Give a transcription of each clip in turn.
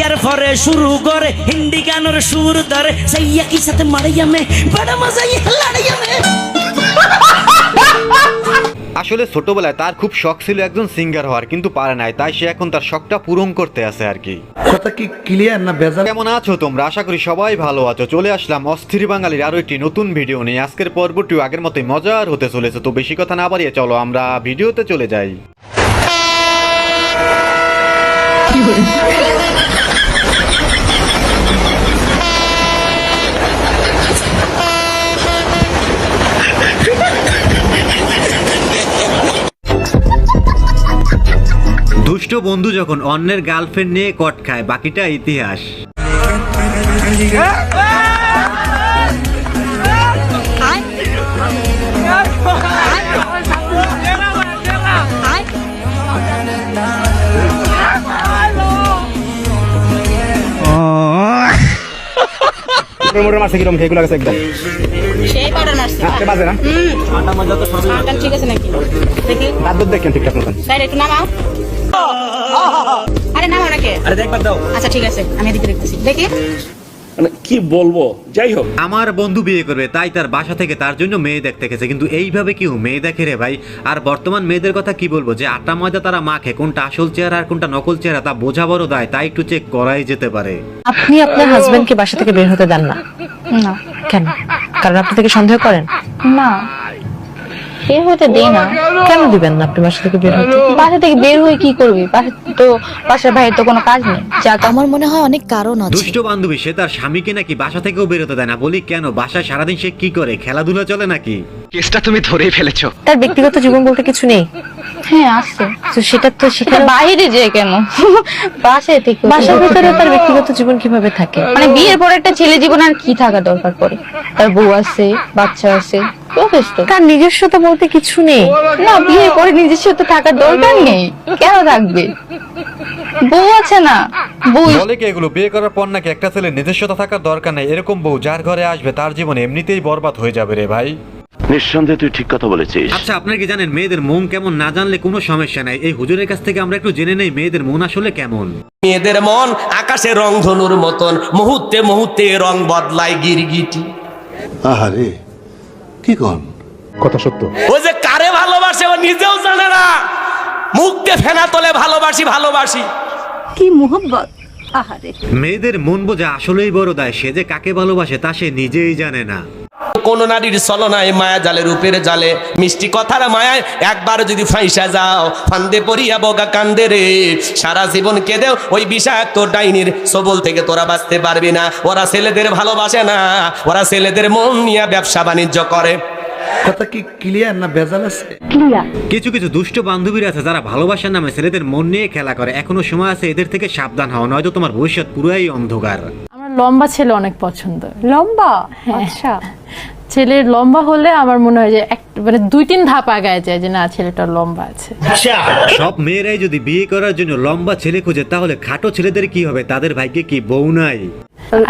এর পরে শুরু করে হিন্দি গানের সুর ধরে সাইয়া কি সাথে মারিয়া মে বড় মজা লাড়িয়া মে। আসলে ছোটবেলায় তার খুব শখ ছিল একজন সিঙ্গার হওয়ার, কিন্তু পারে নাই, তাই সে এখন তার শখটা পূরণ করতে আছে আর কি। কথা কি ক্লিয়ার না ভেজাল? কেমন আছো তোমরা? আশা করি সবাই ভালো আছো। চলে আসলাম অস্থির বাঙালির আরো একটি নতুন ভিডিও নিয়ে। আজকের পর্বটিও আগের মতোই মজার হতে চলেছে, তো বেশি কথা না বাড়িয়ে চলো আমরা ভিডিওতে চলে যাই। দুষ্ট বন্ধু যখন অন্যের গার্লফ্রেন্ড নিয়ে কট খায়, বাকিটা ইতিহাস। মোটর মারছে কিরকম খেয়ে গেছে একদম সেই পাউডার মারছে আটকে বাজে না আটা মজা তো সব আটা ঠিক আছে নাকি দেখি তার দুধ দেখেন ঠিকঠাক মতন স্যার একটু নামাও আরে নামাও নাকি আরে দেখবার দাও। আচ্ছা ঠিক আছে আমি এদিকে দেখতেছি দেখি মানে কি বলবো, যাই হোক। আমার বন্ধু বিয়ে করবে, তাই তার বাসা থেকে তার জন্য মেয়ে দেখতে গেছে, কিন্তু এইভাবে কেউ মেয়ে দেখে রে ভাই। আর বর্তমান মেয়েদের কথা কি বলবো, যে আটা ময়দা তারা মাখে, কোনটা আসল চেহারা আর কোনটা নকল চেহারা তা বোঝা বড় দায়, তাই একটু চেক করাই যেতে পারে। আপনি আপনার হাজবেন্ডকে বাসা থেকে বের হতে দেন না? না কেন? কারণ আপনি থেকে সন্দেহ করেন? না বের হতে দেই না। কেন দিবেন না আপনি বাসা থেকে বের হতে? বাসা থেকে বের হয়ে কি করবি? বাসার ভাইয়ের তো কোনো কাজ নেই। যাক আমার মনে হয় অনেক কারণ আছে। দুষ্ট বান্ধবী সে তার স্বামীকে নাকি বাসা থেকেও বেরোতে দেয় না। বলি কেন? বাসায় সারাদিন সে কি করে? খেলাধুলা চলে নাকি? কেসটা তুমি ধরেই ফেলেছো। তার ব্যক্তিগত জীবন বলতে কিছু নেই। হ্যাঁ আছে, তো সেটা তো সেখানে বাইরে যে কেন বাসায় থেকে বাসার ভিতরে তার ব্যক্তিগত জীবন কিভাবে থাকে? মানে বিয়ের পর একটা ছেলে জীবন আর কি থাকা দরকার পড়ে? তার বউ আছে, বাচ্চা আছে, যথেষ্ট। তার নিজস্বতা বলতে কিছু নেই। না, বিয়ের পরে নিজস্ব থাকার দরকার নেই। কেন থাকবে? বউ আছে না, বউ বলে কি এগুলো? বিয়ে করার পর নাকি একটা ছেলে নিজস্বতা থাকার দরকার নেই, এরকম বউ যার ঘরে আসবে তার জীবন এমনিতেই বরবাদ হয়ে যাবে রে ভাই। নিঃসন্দেহে তুই ঠিক কথা বলেছিস। আচ্ছা, আপনারা কি জানেন মেয়েদের মন কেমন? না জানলে কোনো সমস্যা নাই, এই হুজুরের কাছ থেকে আমরা একটু জেনে নেই মেয়েদের মন আসলে কেমন। মেয়েদের মন আকাশে রংধনুর মতন, মুহূর্তে মুহূর্তে রং বদলায় গিরগিটি। আহারে কি কোন কথা সত্য। ও যে কারে ভালোবাসে ও নিজেও জানে না, মুখ দিয়ে ফেনা তোলে ভালোবাসি ভালোবাসি। কি মোহব্বত! আহারে, মেয়েদের মন বোঝা আসলেই বড় দায়, সে যে কাকে ভালোবাসে তা সে নিজেই জানে না। কোন নারীর ছলনায় মায়া জালে রূপের জালে মিষ্টি কথার মায়ায় একবার যদি ফাইসা যাও, ফান্দে পড়িয়া বগা কান্দে রে, সারা জীবন কেঁদেও ওই বিষাক্ত ডাইনির সবল থেকে তোরা বাঁচতে পারবি না। ওরা ছেলেদের ভালোবাসে না, ওরা ছেলেদের মন নিয়ে ব্যবসা বাণিজ্য করে। কথা কি ক্লিয়ার না ভেজাল আছে? কিছু কিছু দুষ্ট বান্ধবীরা আছে যারা ভালোবাসার নামে ছেলেদের মন নিয়ে খেলা করে। এখনো সময় আছে এদের থেকে সাবধান হও, নয়তো তোমার ভবিষ্যৎ পুরাই অন্ধকার। আমার লম্বা ছেলে অনেক পছন্দ। লম্বা? আচ্ছা, ছেলের লম্বা হলে আমার মনে হয় যে মানে 2-3 ধাপ আগায় যায় যে না ছেলেটা লম্বা আছে। সব মেয়েরাই যদি বিয়ে করার জন্য লম্বা ছেলে খুঁজে, তাহলে খাটো ছেলেদের কি হবে? তাদের ভাগ্যে কি বউ নাই?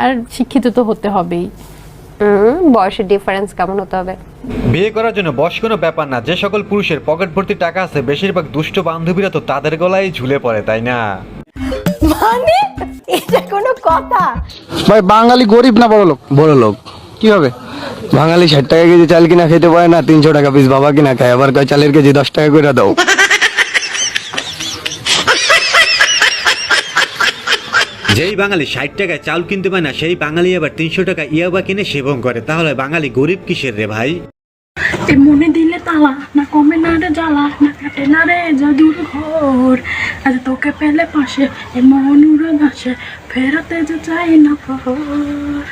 আর শিক্ষিত তো হতে হবেই। বয়সের ডিফারেন্স কেমন হতে হবে? বিয়ে করার জন্য বয়স কোনো ব্যাপার না। যে সকল পুরুষের পকেট ভর্তি টাকা আছে, বেশিরভাগ দুষ্ট বান্ধবীরা তো তাদের গলায় ঝুলে পড়ে, তাই না? মানে এটা কোনো কথা? ভাই বাঙালি গরিব না বড় লোক? বড় লোক। কি হবে? বাঙালি 60 টাকা কেজি চাল কিনা খেতে পারে না, 300 টাকা পিস বাবা কিনা খায়, আবার কয় চালের কেজি 10 টাকা করে দাও। যেই বাঙালি 60 টাকায় চাল কিনতে পায় না, সেই বাঙালি আবার 300 টাকা ইয়াবা কিনে সেবন করে। তাহলে বাঙালি গরিব কিসের রে ভাই? মনে দিলে তালা না কমে না রে জ্বালা, না কাটে না রে জাদুর ঘর, আজ তোকে পেলে পাশে এ মন উড়ে আসে, ফেরাতে যে চাই না পর।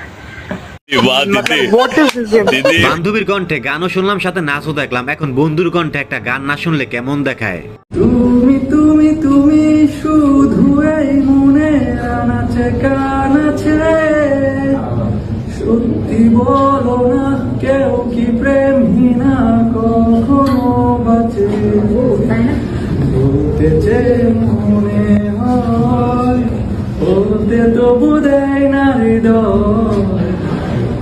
বান্ধবীর কণ্ঠে গানও শুনলাম, সাথে নাচও দেখলাম। এখন বন্ধুর কণ্ঠে একটা গান না শুনলে কেমন দেখায়? তুমি তুমি তুমি শুধু এই মনে আনাচে কানাচে, সত্যি বলো না কেউ কি প্রেমহীনা কখনো বাঁচে? বলতে যে মনে হয় বলতে তো বোধেই না হৃদয়,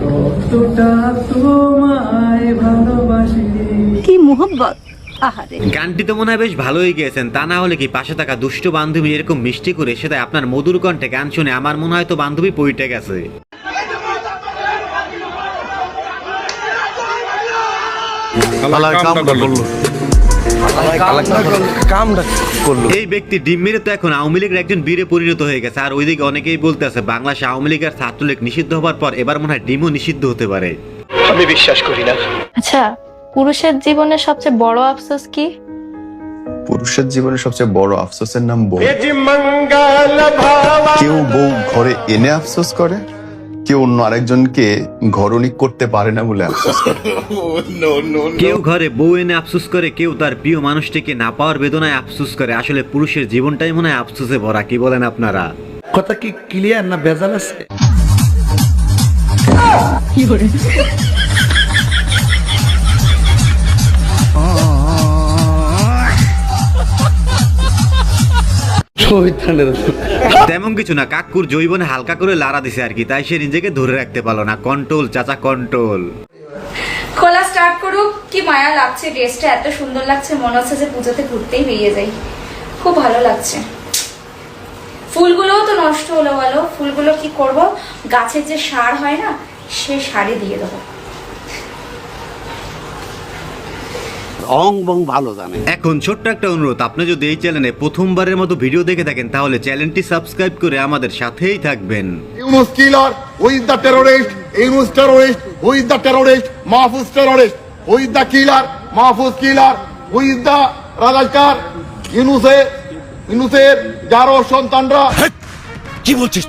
কতটা তোমায় ভালোবাসি। কি মোহব্বত! গানটি তো মনে হয় বেশ ভালোই গেয়েছেন, তা না হলে কি পাশে থাকা দুষ্ট বান্ধবী এরকম মিষ্টি করে সেটা আপনার মধুর কণ্ঠে গান শুনে আমার মনে হয় তো বান্ধবী পইটে গেছে। এই ব্যক্তি ডিম মেরে তো এখন আওয়ামী লীগের একজন বীরে পরিণত হয়ে গেছে। আর ওইদিকে অনেকেই বলতেছে বাংলাদেশে আওয়ামী লীগ আর ছাত্রলীগ নিষিদ্ধ হওয়ার পর এবার মনে হয় ডিমও নিষিদ্ধ হতে পারে। আমি বিশ্বাস করি না। আচ্ছা, পুরুষের জীবনের সবচেয়ে বড় আফসোস কি? পুরুষের জীবনের সবচেয়ে বড় আফসোসের নাম বউ। কেউ বউ ঘরে এনে আফসোস করে, কেউ অন্য আরেকজনকে ঘরণী করতে পারে না বলে আফসোস করে। কেউ ঘরে বউ এনে আফসোস করে, কেউ তার প্রিয় মানুষটিকে না পাওয়ার বেদনায় আফসোস করে। আসলে পুরুষের জীবনটাই মনে হয় আফসোসে ভরা। কি বলেন আপনারা? কথা কি ক্লিয়ার না ভেজাল আছে? তেমন কিছু না, কাকুর জৈবনে হালকা করে লাড়া দিছে আর কি, তাই সে নিজেকে ধরে রাখতে পারলো না। কন্ট্রোল চাচা, কন্ট্রোল। খোলা স্টার্ট করুক। কি মায়া লাগছে, ড্রেসটা এত সুন্দর লাগছে, মনে হচ্ছে যে পুজোতে ঘুরতেই বেরিয়ে যাই। খুব ভালো লাগছে। ফুলগুলোও তো নষ্ট হলো, বলো ফুলগুলো কি করব? গাছের যে সার হয় না, সে সারে দিয়ে দেবো। এখন ছোট্ট একটা অনুরোধ, আপনি যদি এই চ্যানেলে প্রথমবারের মতো ভিডিও দেখে থাকেন তাহলে চ্যানেলটি সাবস্ক্রাইব করে আমাদের সাথেই থাকবেন। Yunus killer, who is the terrorist? Yunus terrorist, who is the terrorist? Mahfuz terrorist, who is the killer? Mahfuz killer, who is the razakar? ইউনুসের যারো সন্তানরা। কি বলছিস?